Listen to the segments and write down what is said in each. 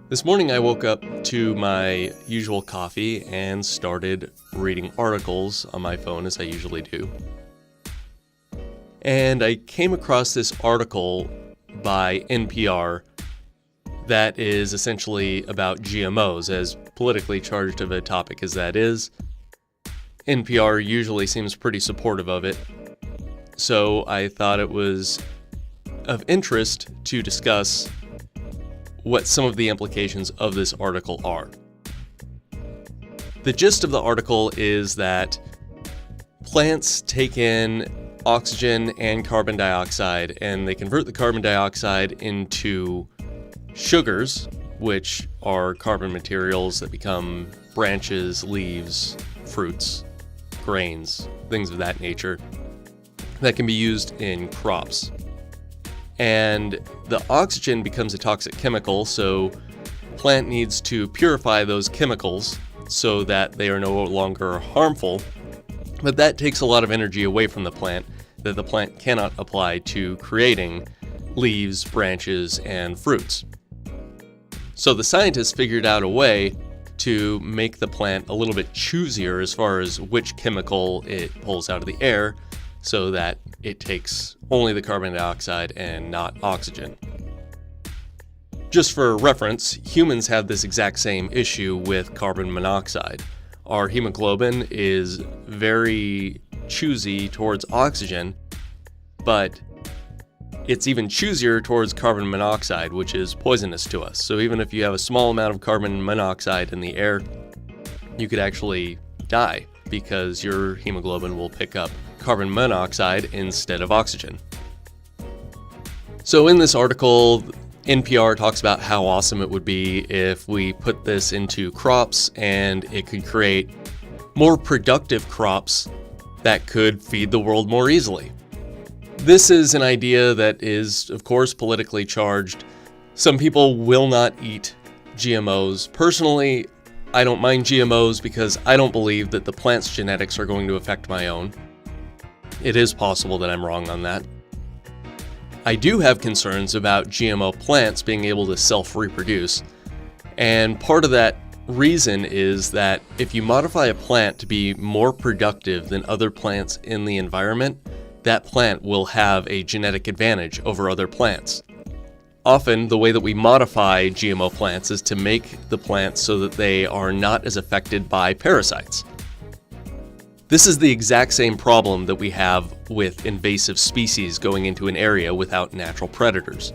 This morning I woke up to my usual coffee and started reading articles on my phone as I usually do. And I came across this article by NPR that is essentially about GMOs, as politically charged of a topic as that is. NPR usually seems pretty supportive of it, so I thought it was of interest to discuss what some of the implications of this article are. The gist of the article is that plants take in oxygen and carbon dioxide, and they convert the carbon dioxide into sugars, which are carbon materials that become branches, leaves, fruits, grains, things of that nature, that can be used in crops. And the oxygen becomes a toxic chemical, so the plant needs to purify those chemicals so that they are no longer harmful. But that takes a lot of energy away from the plant that the plant cannot apply to creating leaves, branches, and fruits. So the scientists figured out a way to make the plant a little bit choosier as far as which chemical it pulls out of the air, so that it takes only the carbon dioxide and not oxygen. Just for reference, humans have this exact same issue with carbon monoxide. Our hemoglobin is very choosy towards oxygen, but it's even choosier towards carbon monoxide, which is poisonous to us. So even if you have a small amount of carbon monoxide in the air, you could actually die because your hemoglobin will pick up carbon monoxide instead of oxygen. So in this article, NPR talks about how awesome it would be if we put this into crops and it could create more productive crops that could feed the world more easily. This is an idea that is, of course, politically charged. Some people will not eat GMOs. Personally, I don't mind GMOs because I don't believe that the plant's genetics are going to affect my own. It is possible that I'm wrong on that. I do have concerns about GMO plants being able to self-reproduce, and part of that reason is that if you modify a plant to be more productive than other plants in the environment, that plant will have a genetic advantage over other plants. Often, the way that we modify GMO plants is to make the plants so that they are not as affected by parasites. This is the exact same problem that we have with invasive species going into an area without natural predators.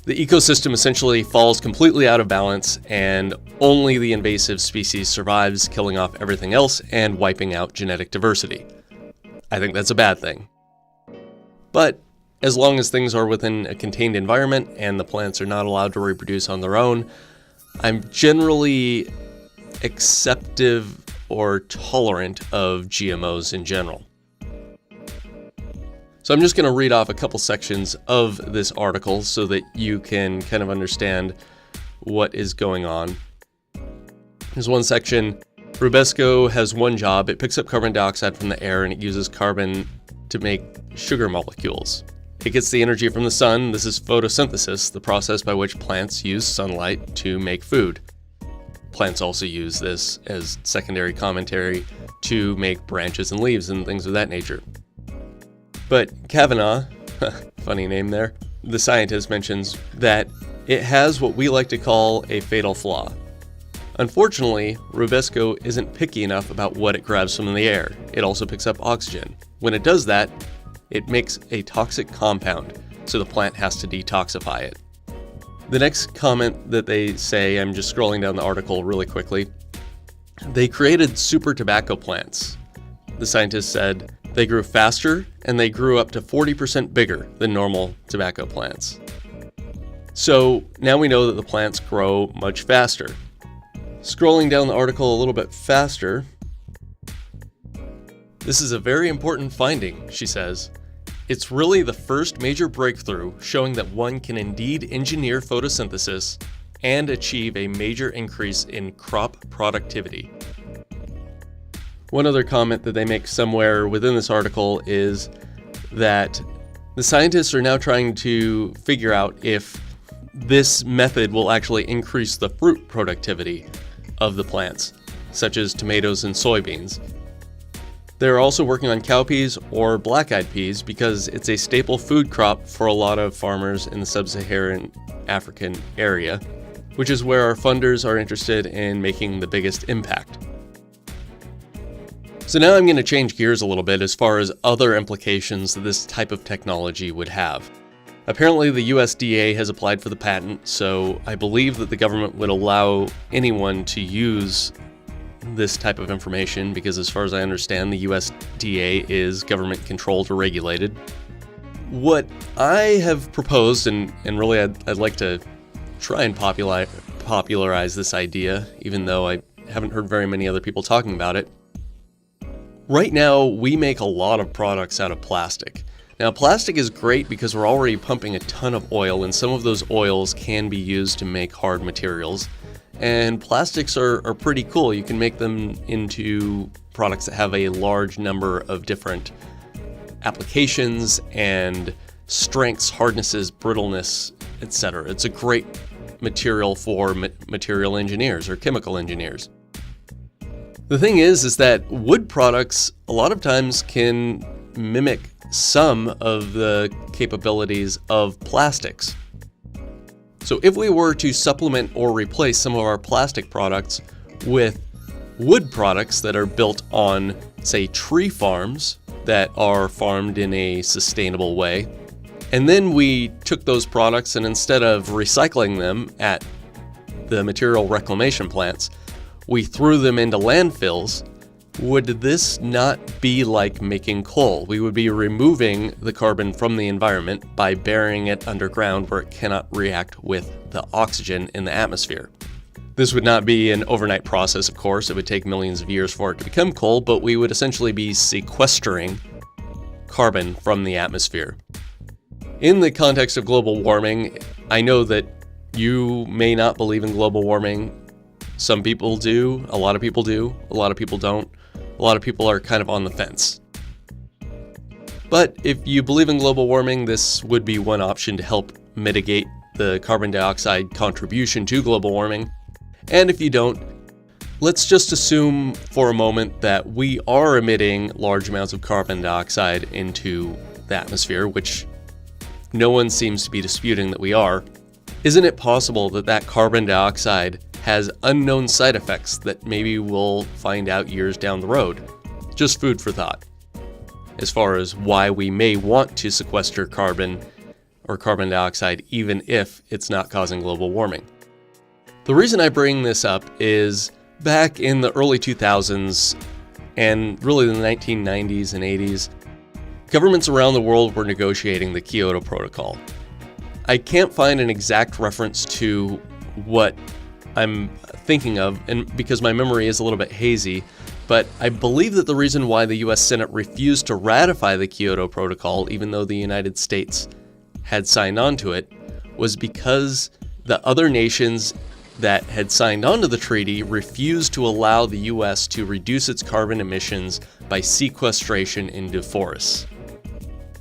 The ecosystem essentially falls completely out of balance, and only the invasive species survives, killing off everything else and wiping out genetic diversity. I think that's a bad thing. But as long as things are within a contained environment and the plants are not allowed to reproduce on their own, I'm generally acceptive or tolerant of GMOs in general. So I'm just going to read off a couple sections of this article so that you can kind of understand what is going on. There's one section. Rubesco has one job. It picks up carbon dioxide from the air and it uses carbon to make sugar molecules. It gets the energy from the sun. This is photosynthesis, the process by which plants use sunlight to make food. Plants also use this as secondary commentary to make branches and leaves and things of that nature. But Kavanaugh, funny name there, the scientist mentions that it has what we like to call a fatal flaw. Unfortunately, Rubesco isn't picky enough about what it grabs from the air. It also picks up oxygen. When it does that, it makes a toxic compound, so the plant has to detoxify it. The next comment that they say, I'm just scrolling down the article really quickly, they created super tobacco plants. The scientists said they grew faster and they grew up to 40% bigger than normal tobacco plants. So now we know that the plants grow much faster. Scrolling down the article a little bit faster, this is a very important finding, she says. It's really the first major breakthrough showing that one can indeed engineer photosynthesis and achieve a major increase in crop productivity. One other comment that they make somewhere within this article is that the scientists are now trying to figure out if this method will actually increase the fruit productivity of the plants, such as tomatoes and soybeans. They're also working on cowpeas or black-eyed peas because it's a staple food crop for a lot of farmers in the sub-Saharan African area, which is where our funders are interested in making the biggest impact. So now I'm going to change gears a little bit as far as other implications that this type of technology would have. Apparently the USDA has applied for the patent, so I believe that the government would allow anyone to use this type of information because, as far as I understand, the USDA is government controlled or regulated. What I have proposed, and really I'd like to try and popularize this idea, even though I haven't heard very many other people talking about it. Right now, we make a lot of products out of plastic. Now, plastic is great because we're already pumping a ton of oil, and some of those oils can be used to make hard materials. And plastics are pretty cool. You can make them into products that have a large number of different applications and strengths, hardnesses, brittleness, etc. It's a great material for material engineers or chemical engineers. The thing is that wood products a lot of times can mimic some of the capabilities of plastics. So if we were to supplement or replace some of our plastic products with wood products that are built on, say, tree farms that are farmed in a sustainable way, and then we took those products and instead of recycling them at the material reclamation plants, we threw them into landfills, would this not be like making coal? We would be removing the carbon from the environment by burying it underground where it cannot react with the oxygen in the atmosphere. This would not be an overnight process, of course. It would take millions of years for it to become coal, but we would essentially be sequestering carbon from the atmosphere. In the context of global warming, I know that you may not believe in global warming. Some people do, a lot of people do, a lot of people don't. A lot of people are kind of on the fence. But if you believe in global warming, this would be one option to help mitigate the carbon dioxide contribution to global warming. And if you don't, let's just assume for a moment that we are emitting large amounts of carbon dioxide into the atmosphere, which no one seems to be disputing that we are. Isn't it possible that that carbon dioxide has unknown side effects that maybe we'll find out years down the road? Just food for thought, as far as why we may want to sequester carbon or carbon dioxide even if it's not causing global warming. The reason I bring this up is back in the early 2000s and really the 1990s and 80s, governments around the world were negotiating the Kyoto Protocol. I can't find an exact reference to what I'm thinking of, and because my memory is a little bit hazy, but I believe that the reason why the US Senate refused to ratify the Kyoto Protocol, even though the United States had signed on to it, was because the other nations that had signed on to the treaty refused to allow the US to reduce its carbon emissions by sequestration into forests.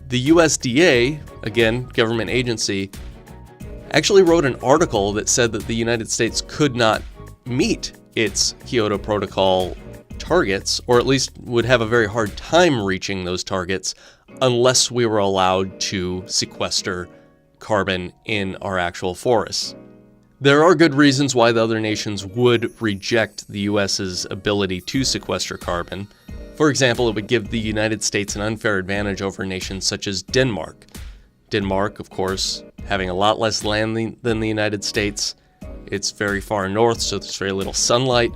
The USDA, again, government agency, actually wrote an article that said that the United States could not meet its Kyoto Protocol targets, or at least would have a very hard time reaching those targets unless we were allowed to sequester carbon in our actual forests. There are good reasons why the other nations would reject the US's ability to sequester carbon. For example, it would give the United States an unfair advantage over nations such as Denmark. Denmark, of course, having a lot less land than the United States. It's very far north, so there's very little sunlight.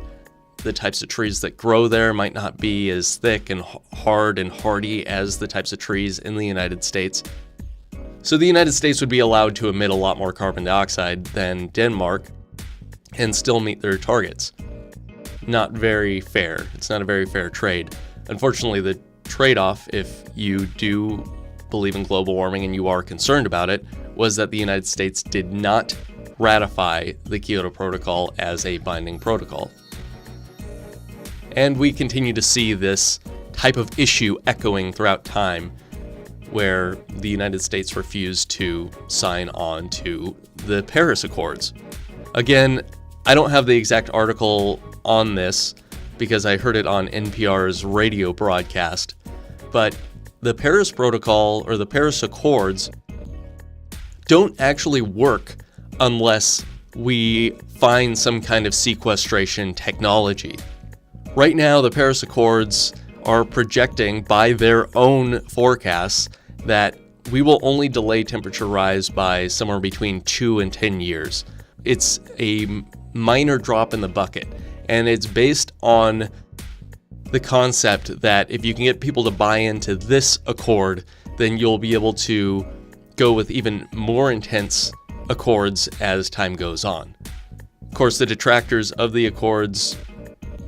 The types of trees that grow there might not be as thick and hard and hardy as the types of trees in the United States. So the United States would be allowed to emit a lot more carbon dioxide than Denmark and still meet their targets. Not very fair. It's not a very fair trade. Unfortunately, the trade-off, if you do believe in global warming and you are concerned about it, was that the United States did not ratify the Kyoto Protocol as a binding protocol. And we continue to see this type of issue echoing throughout time, where the United States refused to sign on to the Paris Accords. Again, I don't have the exact article on this because I heard it on NPR's radio broadcast, but the Paris Protocol or the Paris Accords don't actually work unless we find some kind of sequestration technology. Right now, the Paris Accords are projecting by their own forecasts that we will only delay temperature rise by somewhere between 2 and 10 years. It's a minor drop in the bucket, and it's based on the concept that if you can get people to buy into this accord, then you'll be able to go with even more intense accords as time goes on. Of course, the detractors of the accords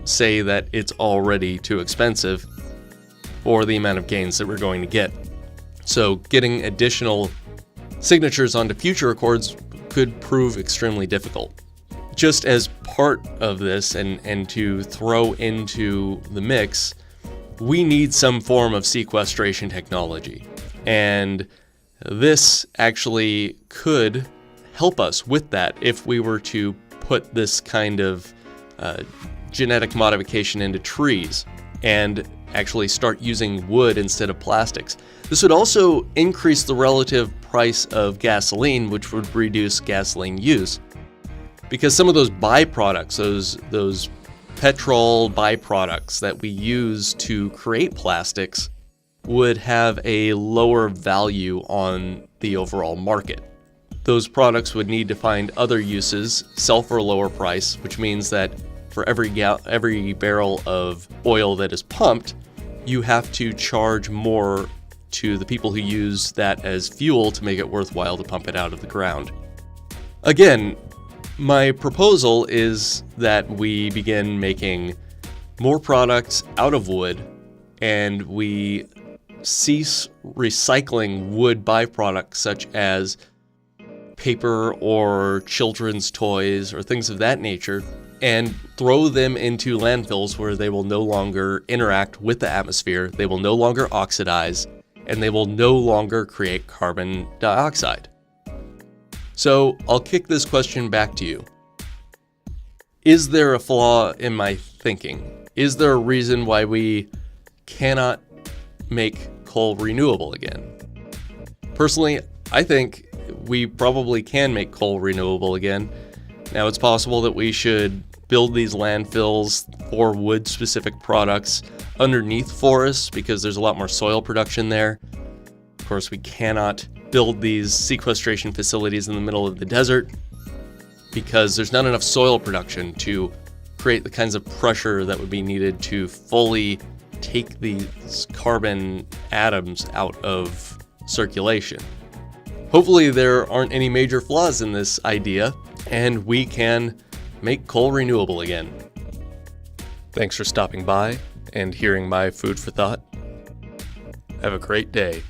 say that it's already too expensive for the amount of gains that we're going to get. So getting additional signatures onto future accords could prove extremely difficult. Just as part of this and to throw into the mix, we need some form of sequestration technology. And this actually could help us with that if we were to put this kind of genetic modification into trees and actually start using wood instead of plastics. This would also increase the relative price of gasoline, which would reduce gasoline use. Because some of those byproducts, those petrol byproducts that we use to create plastics would have a lower value on the overall market. Those products would need to find other uses, sell for a lower price, which means that for every barrel of oil that is pumped, you have to charge more to the people who use that as fuel to make it worthwhile to pump it out of the ground. Again, my proposal is that we begin making more products out of wood and we cease recycling wood byproducts such as paper or children's toys or things of that nature and throw them into landfills where they will no longer interact with the atmosphere, they will no longer oxidize, and they will no longer create carbon dioxide. So I'll kick this question back to you. Is there a flaw in my thinking? Is there a reason why we cannot make coal renewable again? Personally, I think we probably can make coal renewable again. Now, it's possible that we should build these landfills for wood-specific products underneath forests because there's a lot more soil production there. Of course, we cannot build these sequestration facilities in the middle of the desert because there's not enough soil production to create the kinds of pressure that would be needed to fully take these carbon atoms out of circulation. Hopefully there aren't any major flaws in this idea, and we can make coal renewable again. Thanks for stopping by and hearing my food for thought. Have a great day.